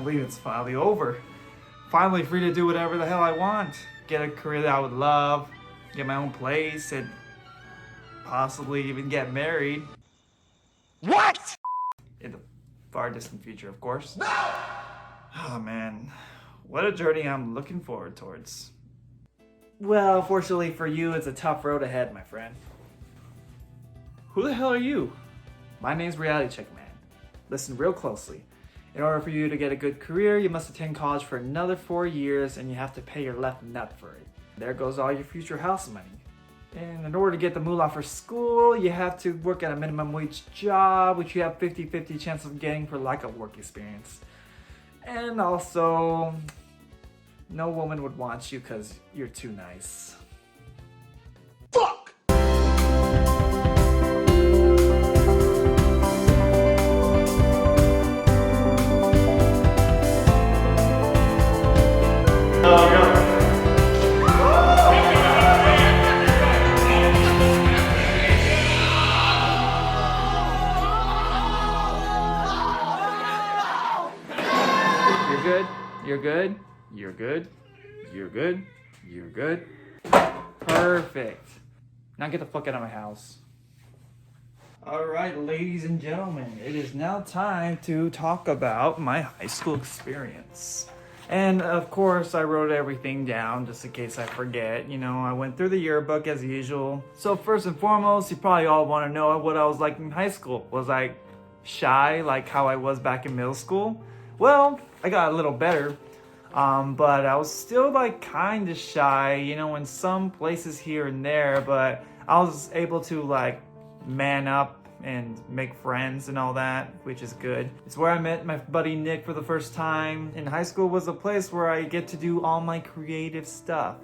can't believe it's finally over. Finally free to do whatever the hell I want. Get a career that I would love, get my own place, and possibly even get married. What? In the far distant future, of course. No! Oh man, what a journey I'm looking forward towards. Well, fortunately for you, it's a tough road ahead, my friend. Who the hell are you? My name's Reality Check Man. Listen real closely. In order for you to get a good career, you must attend college for another 4 years and you have to pay your left nut for it. There goes all your future house money. And in order to get the moolah for school, you have to work at a minimum wage job, which you have 50-50 chance of getting for lack of work experience. And also, no woman would want you because you're too nice. Fuck! You're good. You're good. You're good. You're good. Perfect. Now get the fuck out of my house. Alright, ladies and gentlemen, it is now time to talk about my high school experience. And of course, I wrote everything down just in case I forget. You know, I went through the yearbook as usual. So first and foremost, you probably all want to know what I was like in high school. Was I shy like how I was back in middle school? Well, I got a little better, but I was still like kind of shy, you know, in some places here and there, but I was able to like man up and make friends and all that, which is good. It's where I met my buddy Nick for the first time, and high school was a place where I get to do all my creative stuff.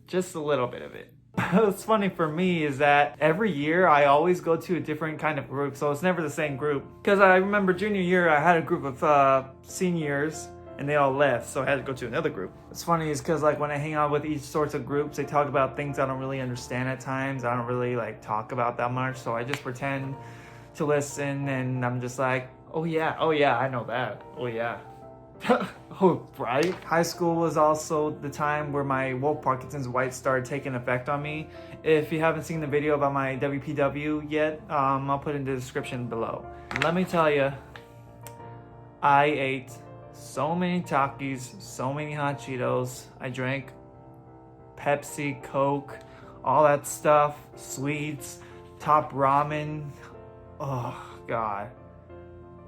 Just a little bit of it. What's funny for me is that every year I always go to a different kind of group, so it's never the same group. Because I remember junior year I had a group of seniors and they all left, so I had to go to another group. What's funny is because like when I hang out with each sorts of groups, they talk about things I don't really understand at times. I don't really like talk about that much, so I just pretend to listen and I'm just like, oh yeah, I know that, oh yeah. Oh, right? High school was also the time where my Wolf Parkinson's white started taking effect on me. If you haven't seen the video about my WPW yet, I'll put it in the description below. Let me tell you, I ate so many Takis, so many hot Cheetos. I drank Pepsi, Coke, all that stuff, sweets, top ramen. Oh, God.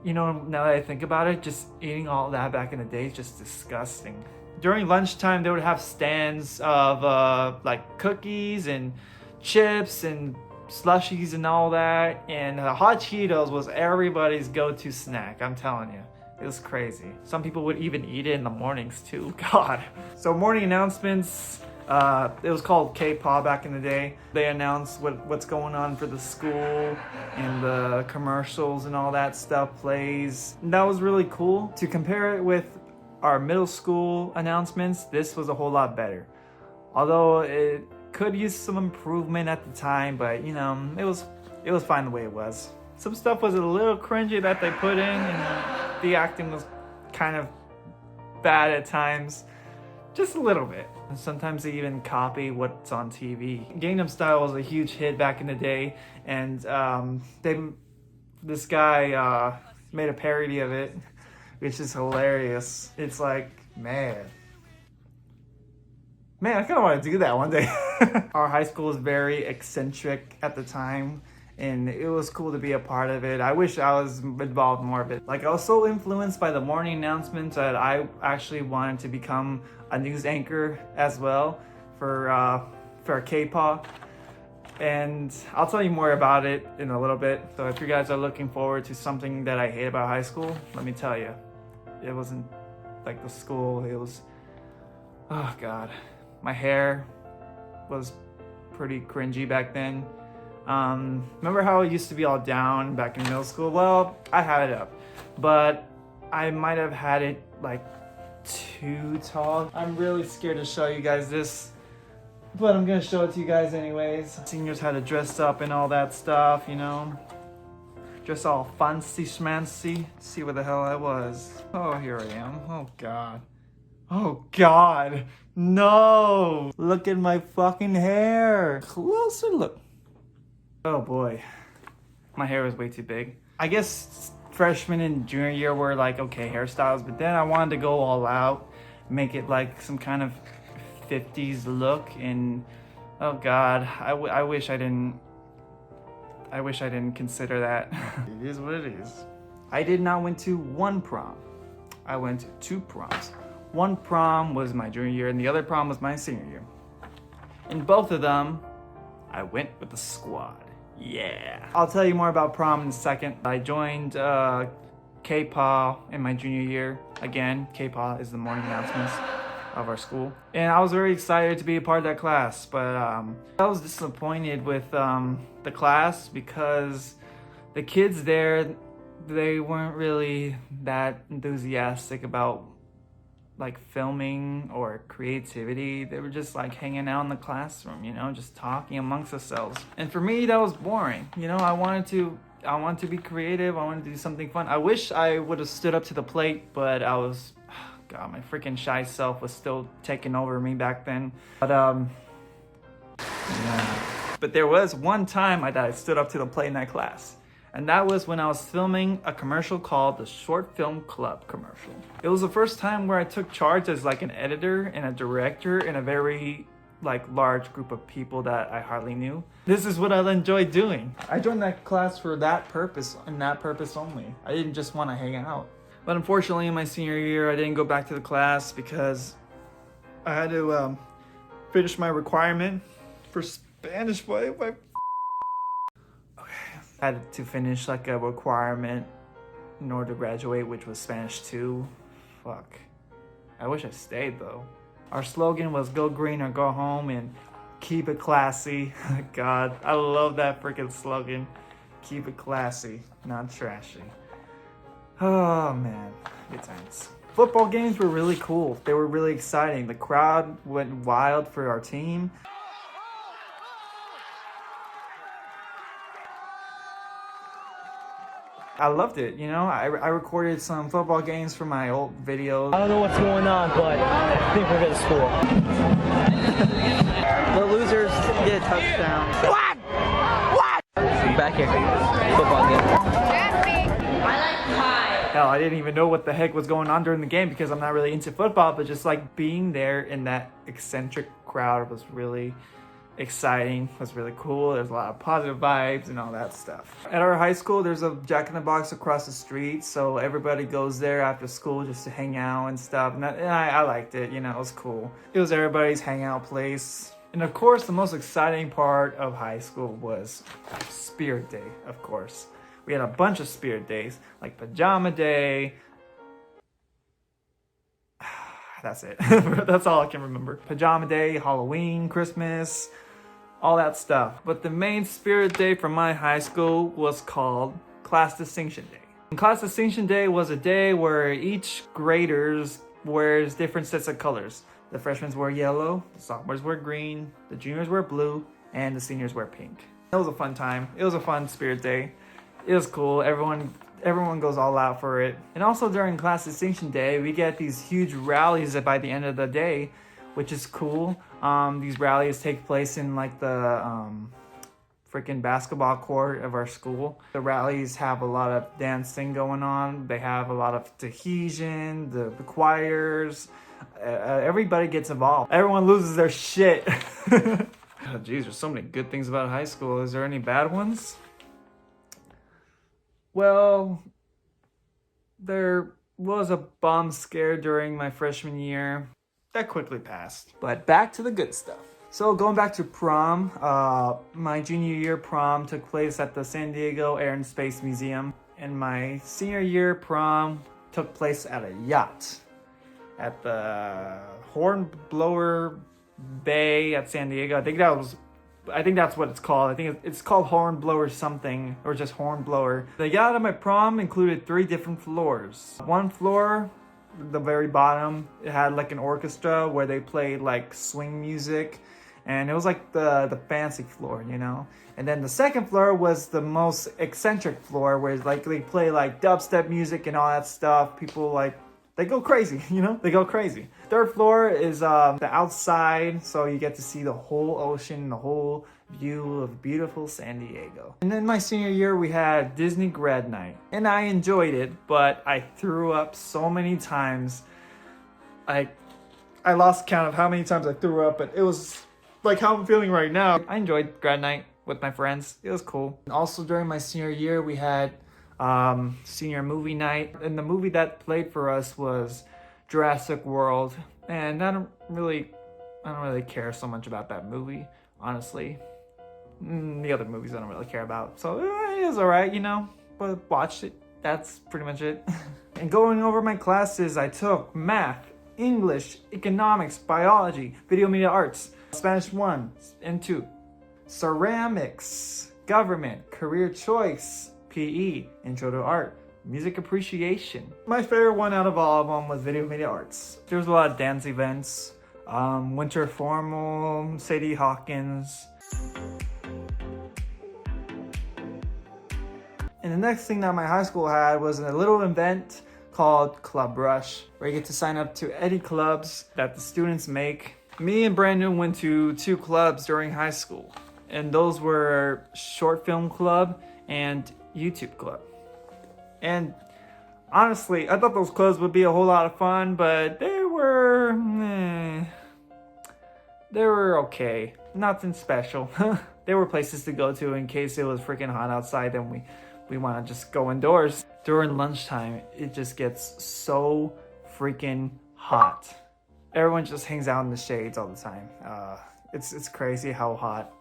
You know, now that I think about it, just eating all that back in the day is just disgusting. During lunchtime, they would have stands of like cookies and chips and slushies and all that. And hot Cheetos was everybody's go-to snack, I'm telling you. It was crazy. Some people would even eat it in the mornings too, God. So morning announcements. It was called K-pop back in the day. They announced what's going on for the school and the commercials and all that stuff plays. And that was really cool. To compare it with our middle school announcements, this was a whole lot better. Although it could use some improvement at the time, but you know, it was fine the way it was. Some stuff was a little cringy that they put in, and the acting was kind of bad at times. Just a little bit. And sometimes they even copy what's on TV. Gangnam Style was a huge hit back in the day, and this guy made a parody of it, which is hilarious. It's like, man, I kind of want to do that one day. Our high school was very eccentric at the time, and it was cool to be a part of it. I wish I was involved more of it. Like, I was so influenced by the morning announcements that I actually wanted to become a news anchor as well for K-pop. And I'll tell you more about it in a little bit. So if you guys are looking forward to something that I hate about high school, let me tell you, it wasn't like the school. It was, oh God. My hair was pretty cringy back then. Remember how it used to be all down back in middle school? Well, I had it up, but I might have had it like too tall. I'm really scared to show you guys this, but I'm gonna show it to you guys anyways. Seniors had to dress up and all that stuff, you know. Just all fancy schmancy. See where the hell I was. Oh, here I am. Oh God. Oh God. No. Look at my fucking hair. Closer look. Oh boy. My hair was way too big. I guess freshman and junior year were like okay hairstyles, but then I wanted to go all out, make it like some kind of 50s look, and oh God, I wish I didn't consider that. It is what it is. I did not went to one prom. I went to two proms. One prom was my junior year and the other prom was my senior year. In both of them, I went with the squad. Yeah. I'll tell you more about prom in a second. I joined K-PA in my junior year. Again, K-PA is the morning announcements of our school. And I was very excited to be a part of that class, but I was disappointed with the class because the kids there, they weren't really that enthusiastic about like filming or creativity. They were just like hanging out in the classroom, you know, just talking amongst ourselves. And for me, that was boring. You know, I wanted to be creative. I wanted to do something fun. I wish I would have stood up to the plate, but I was, God, my freaking shy self was still taking over me back then. But yeah. But there was one time that I stood up to the plate in that class. And that was when I was filming a commercial called the Short Film Club commercial. It was the first time where I took charge as like an editor and a director in a very like large group of people that I hardly knew. This is what I enjoyed doing. I joined that class for that purpose and that purpose only. I didn't just want to hang out. But unfortunately in my senior year, I didn't go back to the class because I had to finish my requirement for Spanish. I had to finish like a requirement in order to graduate, which was Spanish 2. Fuck. I wish I stayed though. Our slogan was go green or go home and keep it classy. God, I love that freaking slogan. Keep it classy, not trashy. Oh man, good times. Football games were really cool. They were really exciting. The crowd went wild for our team. I loved it, you know. I recorded some football games for my old videos. I don't know what's going on, but I think we're going to score. The losers get a touchdown. What? What? Back here. Football game. Hell, I didn't even know what the heck was going on during the game because I'm not really into football, but just like being there in that eccentric crowd was really exciting, was really cool. There's a lot of positive vibes and all that stuff. At our high school, there's a Jack in the Box across the street, so everybody goes there after school just to hang out and stuff. And I liked it, you know, it was cool. It was everybody's hangout place. And of course, the most exciting part of high school was Spirit Day, of course. We had a bunch of Spirit Days, like Pajama Day. That's it. That's all I can remember. Pajama Day, Halloween, Christmas, all that stuff. But the main Spirit Day from my high school was called Class Distinction Day. And Class Distinction Day was a day where each graders wears different sets of colors. The freshmen wear yellow, the sophomores wear green, the juniors wear blue, and the seniors wear pink. It was a fun time. It was a fun Spirit Day. It was cool. Everyone goes all out for it. And also during Class Distinction Day, we get these huge rallies by the end of the day, which is cool. These rallies take place in like the freaking basketball court of our school. The rallies have a lot of dancing going on. They have a lot of Tahitian, the choirs. Everybody gets involved. Everyone loses their shit. Oh, geez, there's so many good things about high school. Is there any bad ones? Well, there was a bomb scare during my freshman year. That quickly passed. But back to the good stuff. So going back to prom, my junior year prom took place at the San Diego Air and Space Museum. And my senior year prom took place at a yacht at the Hornblower Bay at San Diego. I think that's what it's called. I think it's called Hornblower something, or just Hornblower. The yacht at my prom included 3 different floors. One floor, the very bottom, it had like an orchestra where they played like swing music and it was like the fancy floor, you know. And then the second floor was the most eccentric floor, where like they play like dubstep music and all that stuff. People like they go crazy, you know, they go crazy. Third floor is the outside, so you get to see the whole ocean, the whole view of beautiful San Diego. And then my senior year, we had Disney grad night, and I enjoyed it, but I threw up so many times. I lost count of how many times I threw up, but it was like how I'm feeling right now. I enjoyed grad night with my friends. It was cool. And also during my senior year, we had senior movie night, and the movie that played for us was Jurassic World, and I don't really care so much about that movie, honestly. The other movies I don't really care about, so it was alright, you know, but watched it. That's pretty much it. And going over my classes, I took math, English, economics, biology, video media arts, Spanish 1 and 2, ceramics, government, career choice, PE, intro to art, music appreciation. My favorite one out of all of them was video media arts. There was a lot of dance events, winter formal, Sadie Hawkins. And the next thing that my high school had was a little event called Club Rush, where you get to sign up to any clubs that the students make. Me and Brandon went to 2 clubs during high school, and those were Short Film Club and YouTube Club. And honestly, I thought those clubs would be a whole lot of fun, but they were okay. Nothing special. They were places to go to in case it was freaking hot outside and we want to just go indoors. During lunchtime, it just gets so freaking hot. Everyone just hangs out in the shades all the time. It's crazy how hot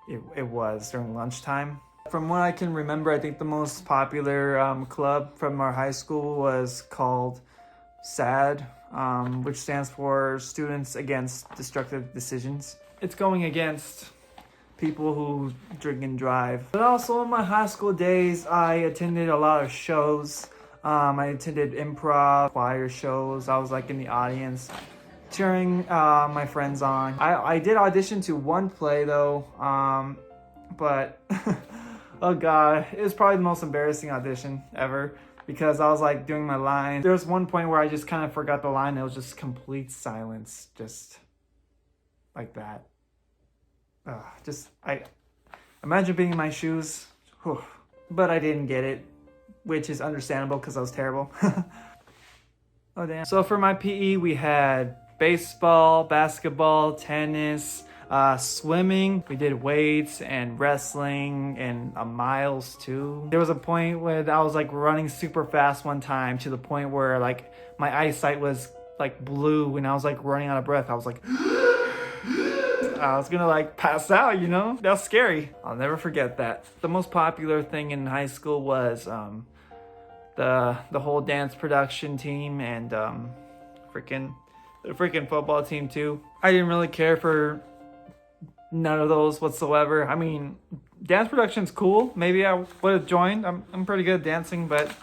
it was during lunchtime. From what I can remember, I think the most popular club from our high school was called SAD, which stands for Students Against Destructive Decisions. It's going against people who drink and drive. But also in my high school days, I attended a lot of shows. I attended improv, choir shows. I was like in the audience cheering my friends on. I did audition to one play though, but oh god, it was probably the most embarrassing audition ever, because I was like doing my line. There was one point where I just kind of forgot the line. It was just complete silence, just like that. I imagine being in my shoes. Whew. But I didn't get it, which is understandable because I was terrible. Oh damn. So for my PE, we had baseball, basketball, tennis, swimming. We did weights and wrestling and miles too. There was a point where I was like running super fast one time, to the point where like my eyesight was like blue and I was like running out of breath. I was like I was gonna like pass out, you know? That's scary. I'll never forget that. The most popular thing in high school was the whole dance production team and the freaking football team too. I didn't really care for none of those whatsoever. I mean, dance production's cool. Maybe I would have joined. I'm pretty good at dancing, but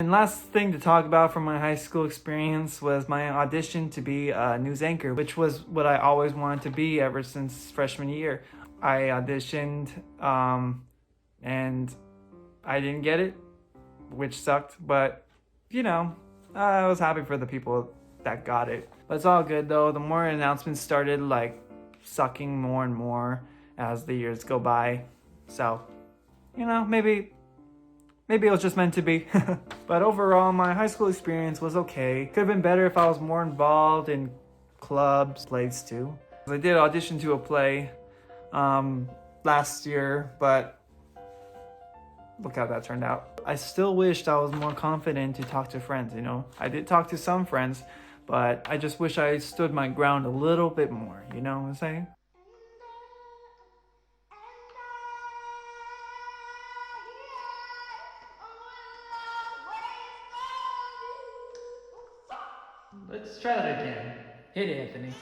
And last thing to talk about from my high school experience was my audition to be a news anchor, which was what I always wanted to be ever since freshman year. I auditioned and I didn't get it, which sucked, but you know, I was happy for the people that got it. But it's all good though. The more announcements started like sucking more and more as the years go by. So, you know, maybe it was just meant to be. But overall, my high school experience was okay. Could have been better if I was more involved in clubs, plays too. I did audition to a play last year, but look how that turned out. I still wished I was more confident to talk to friends, you know? I did talk to some friends, but I just wish I stood my ground a little bit more, you know what I'm saying? Let's try that again. Hit it, Anthony.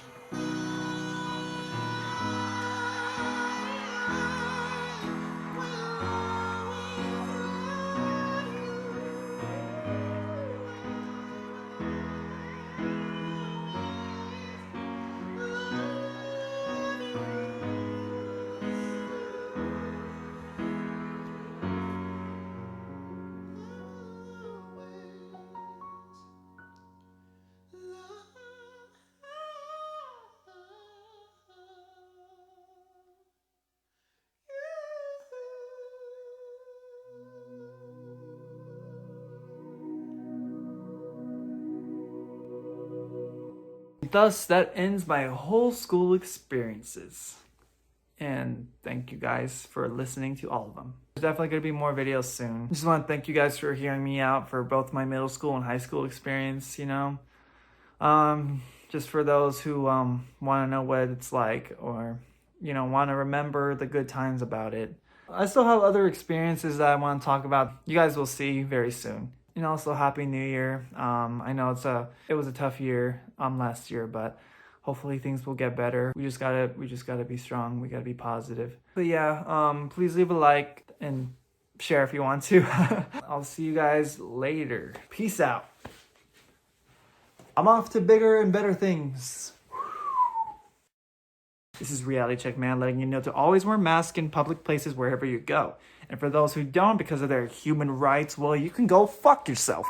thus, that ends my whole school experiences. And thank you guys for listening to all of them. There's definitely going to be more videos soon. I just want to thank you guys for hearing me out for both my middle school and high school experience, you know. Just for those who want to know what it's like, or, you know, want to remember the good times about it. I still have other experiences that I want to talk about. You guys will see very soon. And also, Happy New Year. I know it was a tough year last year, but hopefully things will get better. We just gotta be strong. We gotta be positive. But yeah, please leave a like and share if you want to. I'll see you guys later. Peace out. I'm off to bigger and better things. This is Reality Check Man, letting you know to always wear masks in public places wherever you go. And for those who don't because of their human rights, well, you can go fuck yourself.